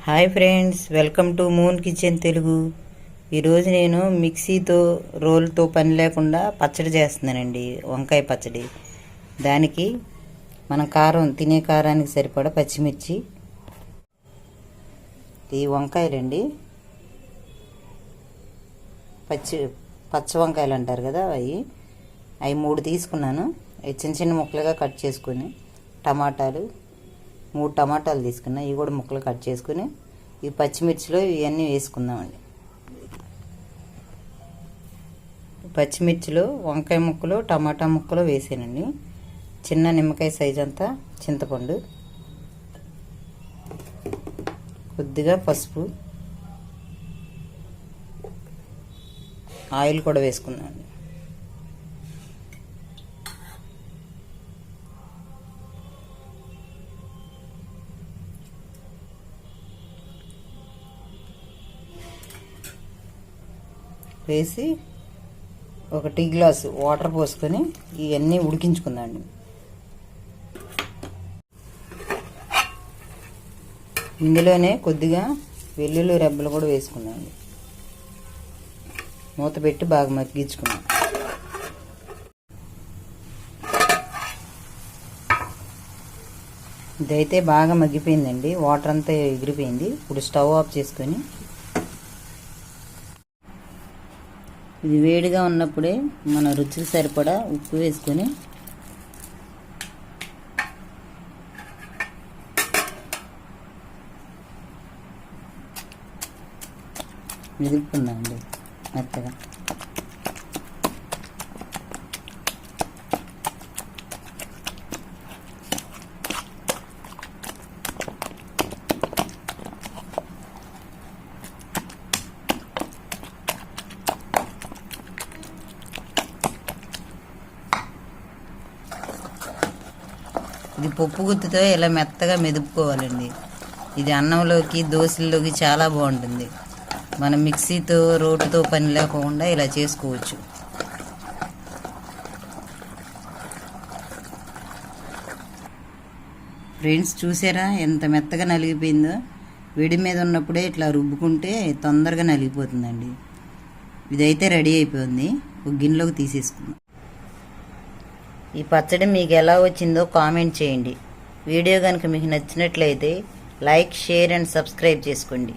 Hi friends, welcome to moon kitchen Telugu. ఈరోజు నేను మిక్సీతో రోల్తో పని లేకుండా పచ్చడి చేస్తున్నానండి, వంకాయ పచ్చడి. దానికి మనం తినే కారానికి సరిపడా పచ్చిమిర్చి, ఈ వంకాయలండి, పచ్చ వంకాయలు అంటారు కదా, అవి 3 తీసుకున్నాను. అవి చిన్న చిన్న ముక్కలుగా కట్ చేసుకుని, టమాటాలు 3 టమాటాలు తీసుకున్నా, ఇవి కూడా ముక్కలు కట్ చేసుకుని, ఈ పచ్చిమిర్చిలో ఇవన్నీ వేసుకుందామండి. పచ్చిమిర్చిలో వంకాయ ముక్కలు, టమాటా ముక్కలు వేసానండి. చిన్న నిమ్మకాయ సైజు అంతా చింతపండు, కొద్దిగా పసుపు, ఆయిల్ కూడా వేసుకున్నాను. వేసి ఒక టీ గ్లాసు వాటర్ పోసుకొని ఇవన్నీ ఉడికించుకుందామండి. ఇందులోనే కొద్దిగా వెల్లుల్లి రెబ్బలు కూడా వేసుకున్నాండి. మూత పెట్టి బాగా మగ్గించుకున్నాం. ఇదైతే బాగా మగ్గిపోయిందండి, వాటర్ అంతా ఎగిరిపోయింది. ఇప్పుడు స్టవ్ ఆఫ్ చేసుకొని, ఇది వేడిగా ఉన్నప్పుడే మన రుచికి సరిపడా ఉప్పు వేసుకొని మెదుపుకుందామండి మెత్తగా. ఇది పప్పు గుత్తితో ఇలా మెత్తగా మెదుపుకోవాలండి. ఇది అన్నంలోకి, దోశల్లోకి చాలా బాగుంటుంది. మనం మిక్సీతో, రోటితో పని లేకుండా ఇలా చేసుకోవచ్చు. ఫ్రెండ్స్, చూసారా ఎంత మెత్తగా నలిగిపోయిందో? వేడి మీద ఉన్నప్పుడే ఇట్లా రుబ్బుకుంటే తొందరగా నలిగిపోతుందండి. ఇదైతే రెడీ అయిపోయింది. ఒక గిన్నెలోకి తీసేసుకుందాం. ఈ పచ్చడి మీకు ఎలా వచ్చిందో కామెంట్ చేయండి. వీడియో కనుక మీకు నచ్చినట్లయితే లైక్, షేర్ అండ్ సబ్స్క్రైబ్ చేసుకోండి.